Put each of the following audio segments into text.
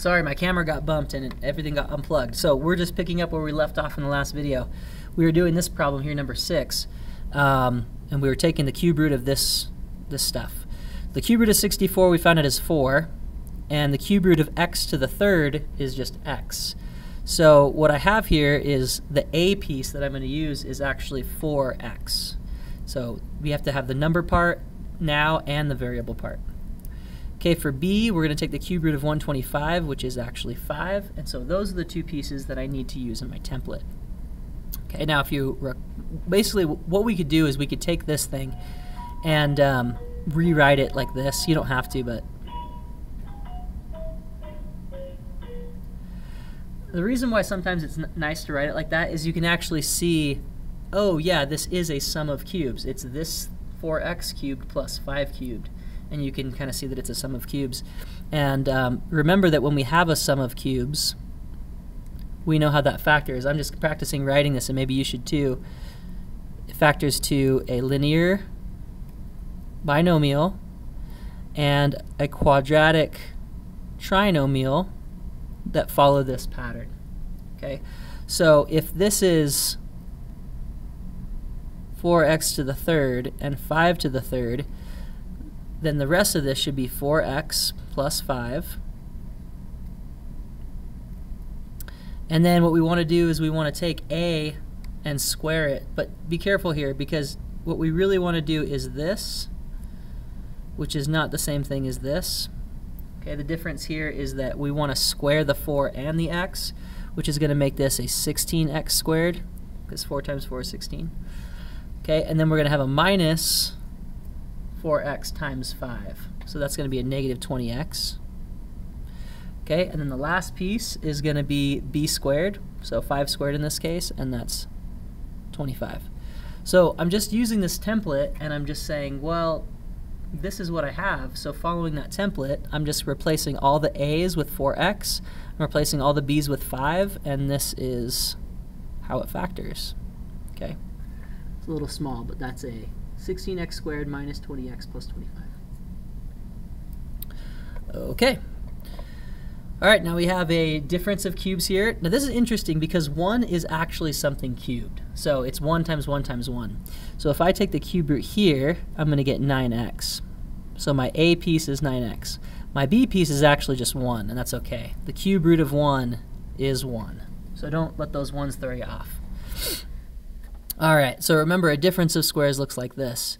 Sorry, my camera got bumped and everything got unplugged. So we're just picking up where we left off in the last video. We were doing this problem here, number 6, and we were taking the cube root of this stuff. The cube root of 64, we found it as 4, and the cube root of x to the third is just x. So what I have here is the a piece that I'm going to use is actually 4x. So we have to have the number part now and the variable part. Okay, for b, we're going to take the cube root of 125, which is actually 5, and so those are the two pieces that I need to use in my template. Okay, now if you, basically what we could do is we could take this thing and rewrite it like this. You don't have to, but the reason why sometimes it's nice to write it like that is you can actually see, oh yeah, this is a sum of cubes. It's this 4x cubed plus 5 cubed. And you can kind of see that it's a sum of cubes. And remember that when we have a sum of cubes, we know how that factors. I'm just practicing writing this, and maybe you should too. It factors to a linear binomial and a quadratic trinomial that follow this pattern. Okay, so if this is 4x to the third and 5 to the third, then the rest of this should be 4x plus 5. And then what we want to do is we want to take a and square it. But be careful here, because what we really want to do is this, which is not the same thing as this. Okay, the difference here is that we want to square the 4 and the x, which is going to make this a 16x squared, because 4 times 4 is 16. Okay, and then we're going to have a minus 4x times 5. So that's going to be a negative 20x. Okay, and then the last piece is going to be b squared, so 5 squared in this case, and that's 25. So I'm just using this template, and I'm just saying, well, this is what I have. So following that template, I'm just replacing all the a's with 4x, I'm replacing all the b's with 5, and this is how it factors. Okay, it's a little small, but that's a 16x squared minus 20x plus 25. Okay. All right, now we have a difference of cubes here. Now this is interesting because 1 is actually something cubed. So it's 1 times 1 times 1. So if I take the cube root here, I'm going to get 9x. So my a piece is 9x. My b piece is actually just 1, and that's okay. The cube root of 1 is 1. So don't let those ones throw you off. Alright, so remember, a difference of squares looks like this.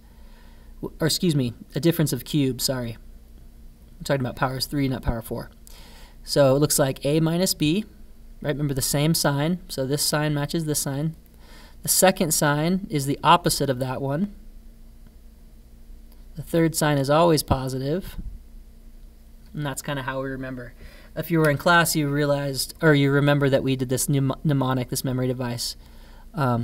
Or excuse me, a difference of cubes, sorry. I'm talking about powers 3, not power 4. So it looks like a minus b, right? Remember the same sign, so this sign matches this sign. The second sign is the opposite of that one. The third sign is always positive, and that's kind of how we remember. If you were in class, you realized, or you remember that we did this mnemonic, this memory device,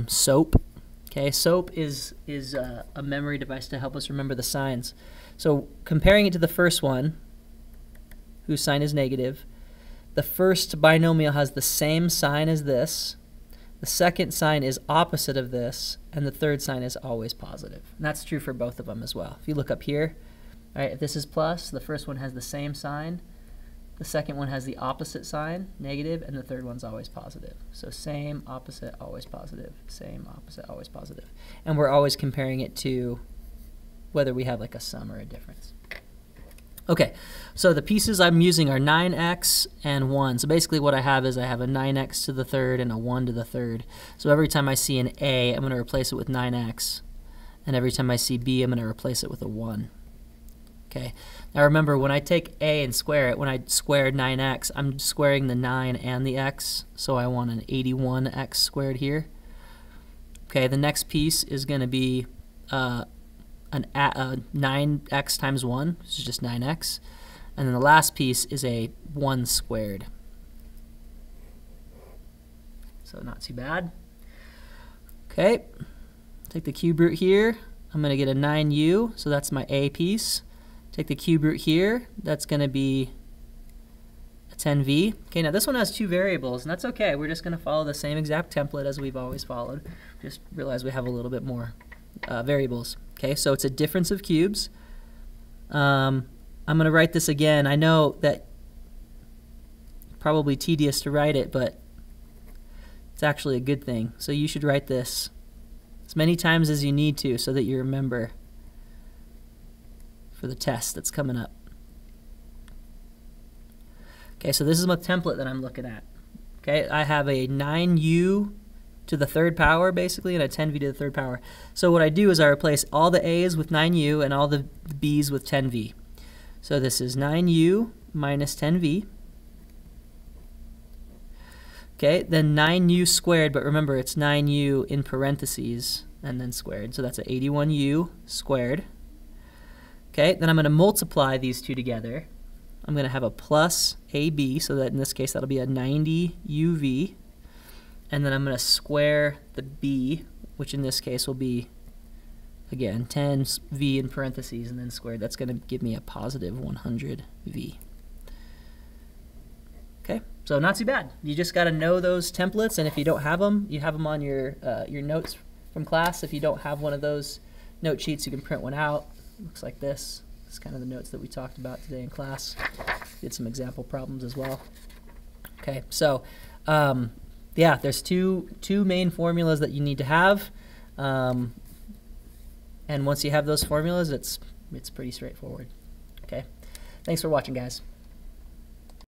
SOAP. Okay, SOAP is a memory device to help us remember the signs. So comparing it to the first one, whose sign is negative, the first binomial has the same sign as this, the second sign is opposite of this, and the third sign is always positive. And that's true for both of them as well. If you look up here, all right, if this is plus, the first one has the same sign, the second one has the opposite sign, negative, and the third one's always positive. So same, opposite, always positive. Same, opposite, always positive. And we're always comparing it to whether we have like a sum or a difference. Okay, so the pieces I'm using are 9x and 1. So basically what I have is I have a 9x to the third and a 1 to the third. So every time I see an a, I'm going to replace it with 9x. And every time I see b, I'm going to replace it with a 1. Okay. Now remember, when I take a and square it, when I square 9x, I'm squaring the 9 and the x, so I want an 81x squared here. Okay, the next piece is going to be 9x times 1, which is just 9x. And then the last piece is a 1 squared. So not too bad. Okay, take the cube root here. I'm going to get a 9u, so that's my a piece. Take the cube root here, that's going to be a 10v. Okay, now this one has 2 variables, and that's okay. We're just going to follow the same exact template as we've always followed. Just realize we have a little bit more variables. Okay, so it's a difference of cubes. I'm going to write this again. I know that probably tedious to write it, but it's actually a good thing. So you should write this as many times as you need to so that you remember for the test that's coming up. Okay, so this is my template that I'm looking at. Okay, I have a 9u to the third power, basically, and a 10v to the third power. So what I do is I replace all the a's with 9u and all the b's with 10v. So this is 9u minus 10v. Okay, then 9u squared, but remember it's 9u in parentheses and then squared. So that's a 81u squared. Okay, then I'm going to multiply these two together. I'm going to have a plus AB, so that in this case that'll be a 90uv. And then I'm going to square the b, which in this case will be, again, 10v in parentheses and then squared. That's going to give me a positive 100v. Okay, so not too bad. You just got to know those templates, and if you don't have them, you have them on your notes from class. If you don't have one of those note sheets, you can print one out. It looks like this. It's kind of the notes that we talked about today in class. Did some example problems as well. Okay, so yeah, there's two main formulas that you need to have, and once you have those formulas, it's pretty straightforward. Okay, thanks for watching, guys.